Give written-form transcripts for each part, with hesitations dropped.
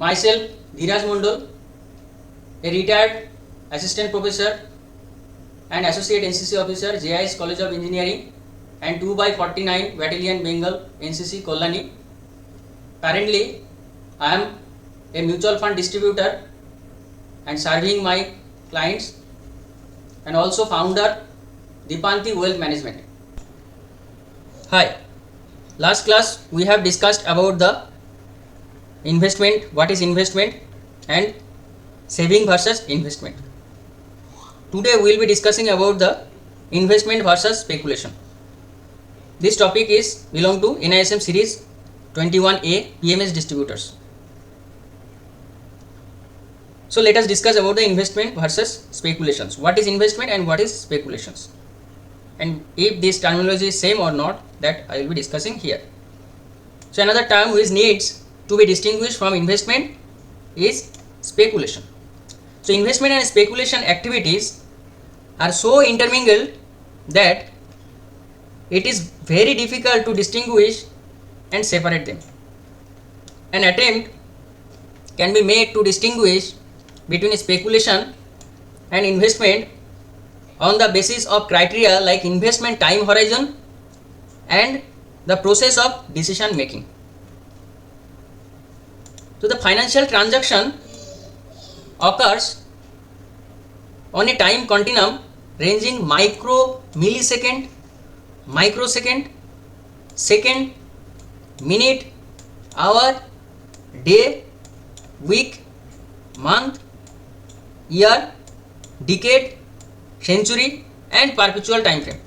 Myself, Dhiraj Mondal, a retired assistant professor and associate NCC officer, JIS College of Engineering and 2/49 Battalion Bengal, NCC Kolani. Currently, I am a mutual fund distributor and serving my clients, and also founder Dipanti Wealth Management. Hi, last class we have discussed about the investment, what is investment, and saving versus investment. Today we will be discussing about the investment versus speculation. This topic is belong to NISM series 21A PMS distributors. So let us discuss about the investment versus speculations. What is investment and what is speculations, and if this terminology is same or not, that I will be discussing here. So another term which needs to be distinguished from investment is speculation. So investment and speculation activities are so intermingled that it is very difficult to distinguish and separate them. An attempt can be made to distinguish between speculation and investment on the basis of criteria like investment time horizon and the process of decision making. So the financial transaction occurs on a time continuum ranging millisecond, microsecond, second, minute, hour, day, week, month, year, decade, century, and perpetual time frame.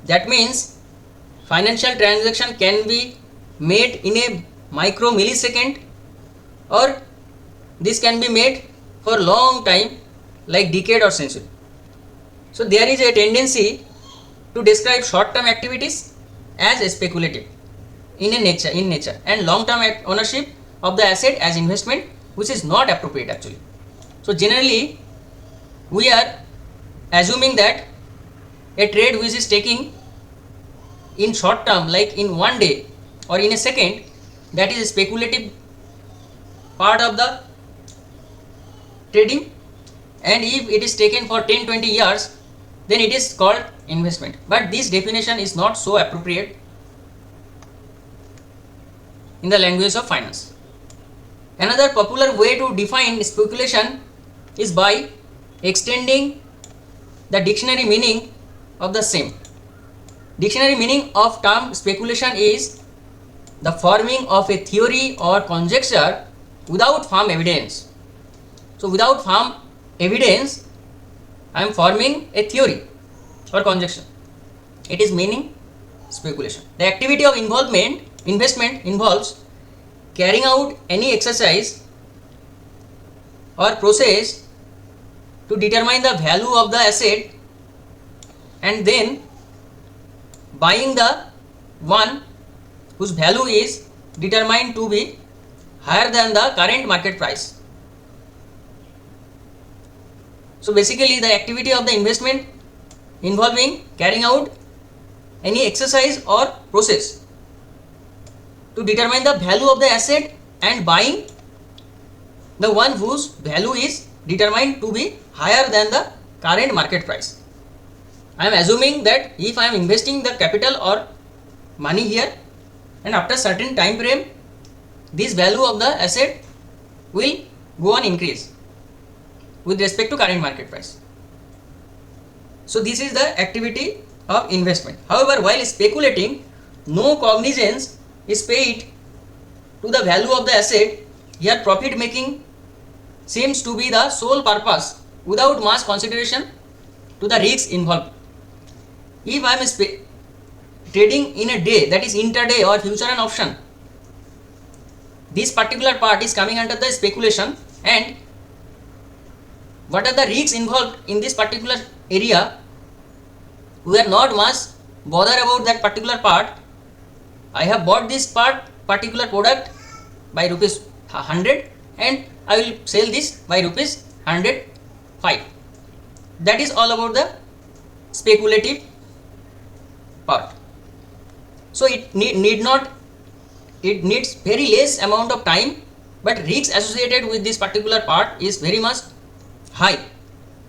That means financial transaction can be made in a micro millisecond, or this can be made for long time like decade or century. So there is a tendency to describe short term activities as speculative in nature and long term ownership of the asset as investment, which is not appropriate actually. So generally we are assuming that a trade which is taking in short term like in one day or in a second, that is a speculative part of the trading, and if it is taken for 10-20 years, then it is called investment. But this definition is not so appropriate in the language of finance. Another popular way to define speculation is by extending the dictionary meaning of the same. Dictionary meaning of term speculation is the forming of a theory or conjecture without firm evidence. So without firm evidence, I am forming a theory or conjecture. It is meaning speculation. The activity of investment involves carrying out any exercise or process to determine the value of the asset and then buying the one whose value is determined to be higher than the current market price. So basically the activity of the investment involving carrying out any exercise or process to determine the value of the asset and buying the one whose value is determined to be higher than the current market price. I am assuming that if I am investing the capital or money here, and after certain time frame this value of the asset will go on increase with respect to current market price. So this is the activity of investment. However, while speculating, no cognizance is paid to the value of the asset. Here profit making seems to be the sole purpose without much consideration to the risks involved. If I am trading in a day, that is intraday or future and option, this particular part is coming under the speculation, and what are the risks involved in this particular area, we are not much bother about that particular part. I have bought this particular product by rupees 100 and I will sell this by rupees 105. That is all about the speculative part. So it needs very less amount of time but risks associated with this particular part is very much high.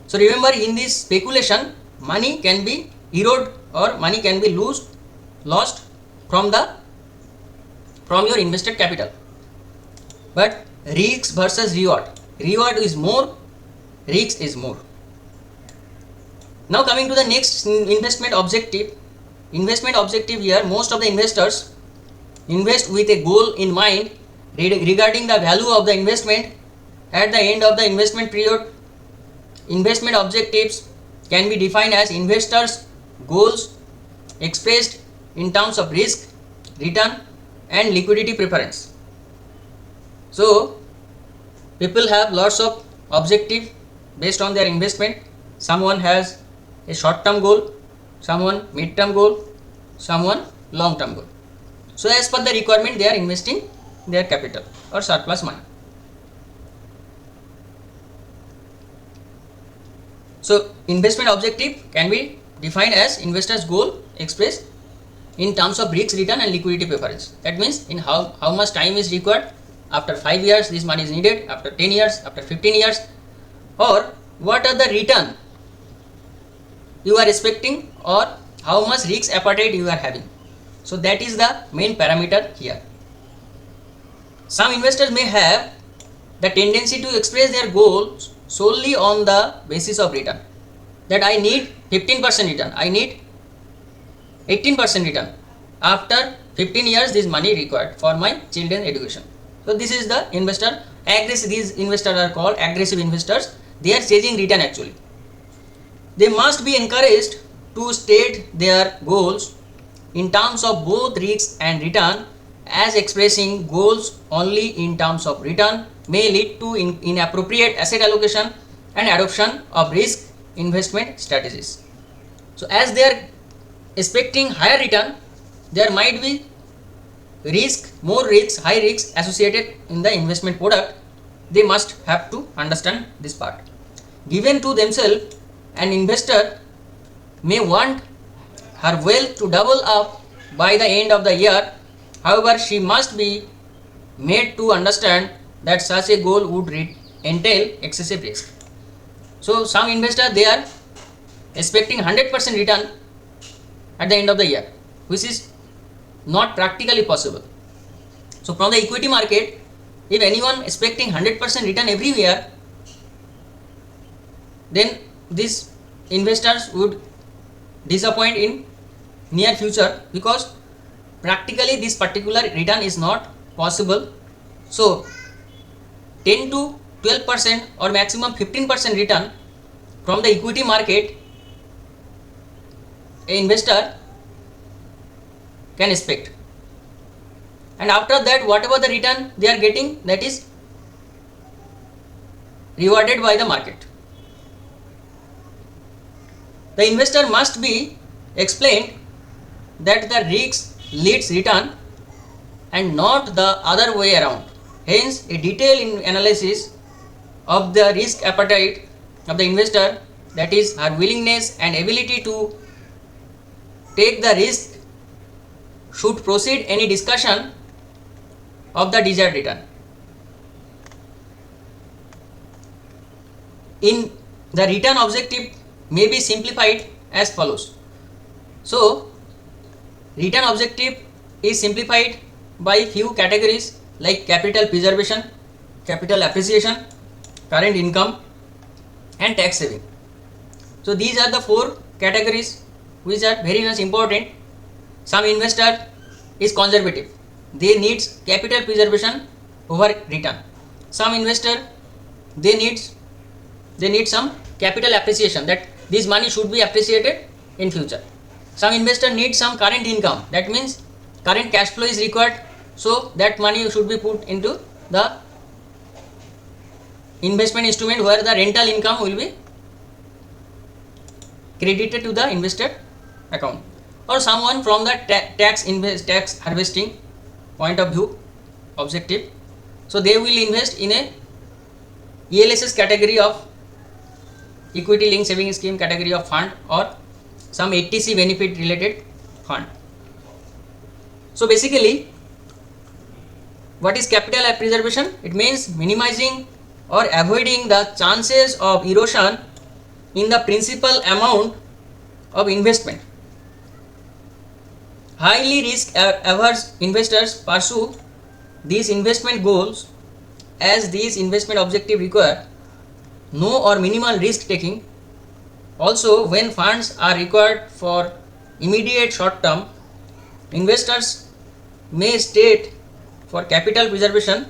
So remember, in this speculation, money can be eroded or money can be lost from your invested capital. But risks versus reward is more, risk is more. Now coming to the next investment objective. Investment objective here, most of the investors invest with a goal in mind regarding the value of the investment at the end of the investment period. Investment objectives can be defined as investors' goals expressed in terms of risk, return and liquidity preference. So people have lots of objective based on their investment. Someone has a short term goal, someone mid term goal, someone long term goal. So as per the requirement, they are investing their capital or surplus money. So investment objective can be defined as investors' goal expressed in terms of risk, return and liquidity preference. That means in how much time is required. After 5 years this money is needed, after 10 years, after 15 years, or what are the return you are expecting or how much risk appetite you are having. So that is the main parameter here. Some investors may have the tendency to express their goals solely on the basis of return, that I need 15% return, I need 18% return. After 15 years this money required for my children education. So this is the investor aggressive. These investors are called aggressive investors. They are chasing return actually. They must be encouraged to state their goals in terms of both risk and return, as expressing goals only in terms of return may lead to inappropriate asset allocation and adoption of risk investment strategies. So as they are expecting higher return, there might be more risks, high risks associated in the investment product. They must have to understand this part. Given to themselves, an investor may want her wealth to double up by the end of the year. However, she must be made to understand that such a goal would entail excessive risk. So some investors, they are expecting 100% return at the end of the year, which is not practically possible. So from the equity market, if anyone expecting 100% return every year, then these investors would disappoint in near future, because practically this particular return is not possible. So 10 to 12% or maximum 15% return from the equity market an investor can expect, and after that whatever the return they are getting, that is rewarded by the market. The investor must be explained that the risk leads return and not the other way around. Hence, a detailed analysis of the risk appetite of the investor, that is her willingness and ability to take the risk, should proceed any discussion of the desired return. In the return objective may be simplified as follows. So return objective is simplified by few categories like capital preservation, capital appreciation, current income and tax saving. So these are the 4 categories which are very much important. Some investor is conservative, they needs capital preservation over return. Some investor, they need some capital appreciation, that this money should be appreciated in future. Some investor needs some current income, that means current cash flow is required, so that money should be put into the investment instrument where the rental income will be credited to the investor account. Or someone from the tax harvesting point of view objective, so they will invest in a ELSS category of equity linked saving scheme category of fund, or some 80C benefit related fund. So basically What is capital preservation? It means minimizing or avoiding the chances of erosion in the principal amount of investment. Highly risk averse investors pursue these investment goals as these investment objectives require no or minimal risk taking. Also, when funds are required for immediate short term, investors may state for capital preservation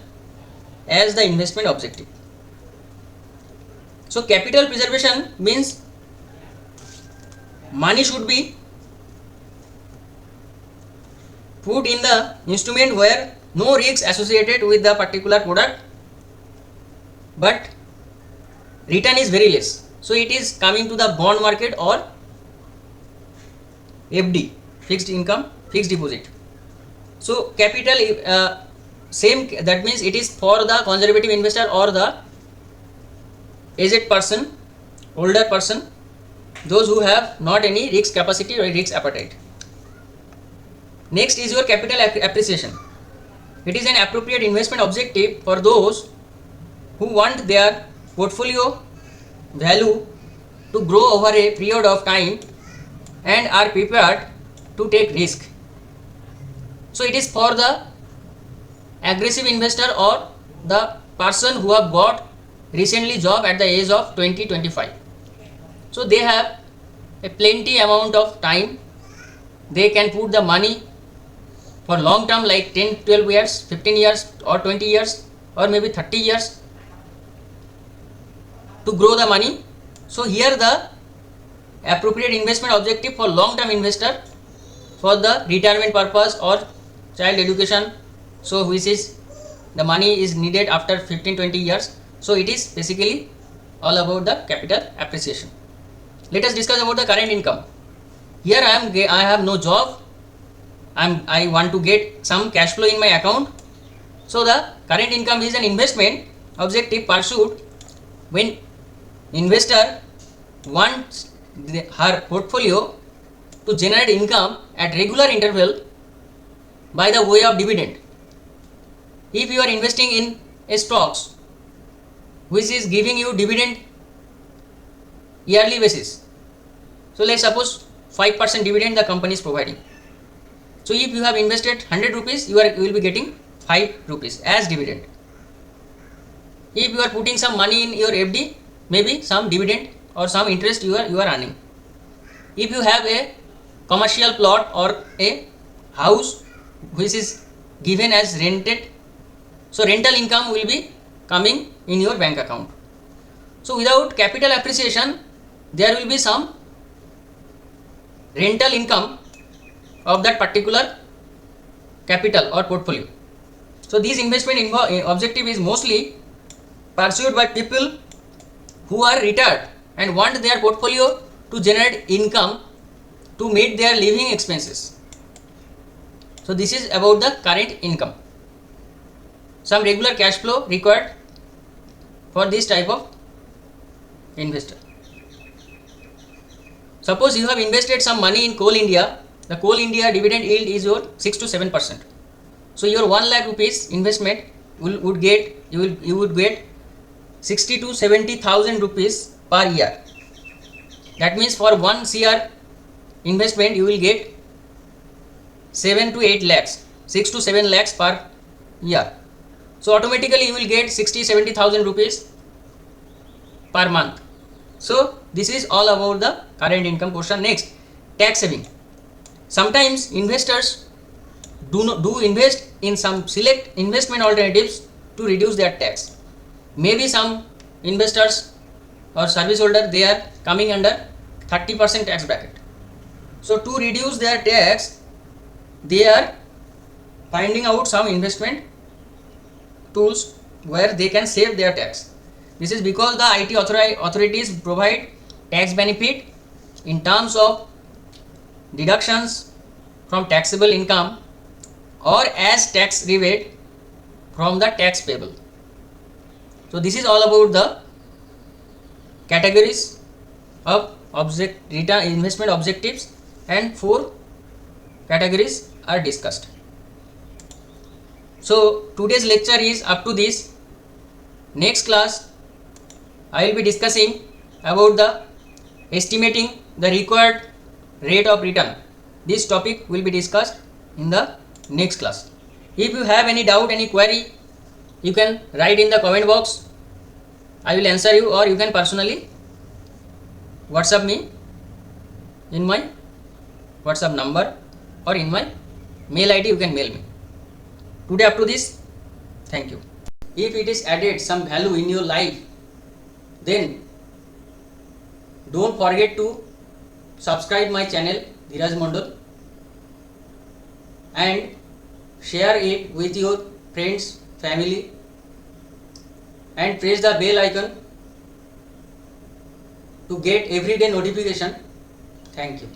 as the investment objective. So capital preservation means money should be put in the instrument where no risks associated with the particular product, but return is very less. So it is coming to the bond market or FD, fixed income, fixed deposit. So capital same, that means it is for the conservative investor or the aged person, older person, those who have not any risk capacity or risk appetite. Next is your capital appreciation. It is an appropriate investment objective for those who want their portfolio value to grow over a period of time and are prepared to take risk. So it is for the aggressive investor or the person who have got recently job at the age of 20-25. So they have a plenty amount of time. They can put the money for long term like 10-12 years, 15 years or 20 years or maybe 30 years to grow the money. So here the appropriate investment objective for long term investor for the retirement purpose or child education, so which is the money is needed after 15-20 years. So it is basically all about the capital appreciation. Let us discuss about the current income. Here I have no job, I want to get some cash flow in my account. So the current income is an investment objective pursued when investor wants her portfolio to generate income at regular interval by the way of dividend. If you are investing in a stocks which is giving you dividend yearly basis, so let's suppose 5% dividend the company is providing. So if you have invested 100 rupees, you will be getting 5 rupees as dividend. If you are putting some money in your FD, maybe some dividend or some interest you are earning. If you have a commercial plot or a house which is given as rented, so rental income will be coming in your bank account. So without capital appreciation, there will be some rental income of that particular capital or portfolio. So this investment objective is mostly pursued by people who are retired and want their portfolio to generate income to meet their living expenses. So this is about the current income. Some regular cash flow required for this type of investor. Suppose you have invested some money in Coal India. The Coal India dividend yield is your 6 to 7%. So your 1 lakh rupees investment you would get 60 to 70,000 rupees per year. That means for 1 CR investment you will get 7 to 8 lakhs, 6 to 7 lakhs per year. So automatically you will get 60-70,000 rupees per month. So this is all about the current income portion. Next, tax saving. Sometimes investors do invest in some select investment alternatives to reduce their tax. Maybe some investors or service holder, they are coming under 30% tax bracket. So to reduce their tax, they are finding out some investment tools where they can save their tax. This is because the IT authorities provide tax benefit in terms of deductions from taxable income or as tax rebate from the tax payable. So this is all about the categories of return investment objectives, and 4 categories are discussed. So today's lecture is up to this. Next class I will be discussing about the estimating the required rate of return. This topic will be discussed in the next class. If you have any doubt, any query, you can write in the comment box. I will answer you, or you can personally WhatsApp me in my WhatsApp number or in my mail ID. You can mail me. Today up to this. Thank you. If it is added some value in your life, then don't forget to subscribe my channel Dheeraj Mondal and share it with your friends, family, and press the bell icon to get everyday notification. Thank you.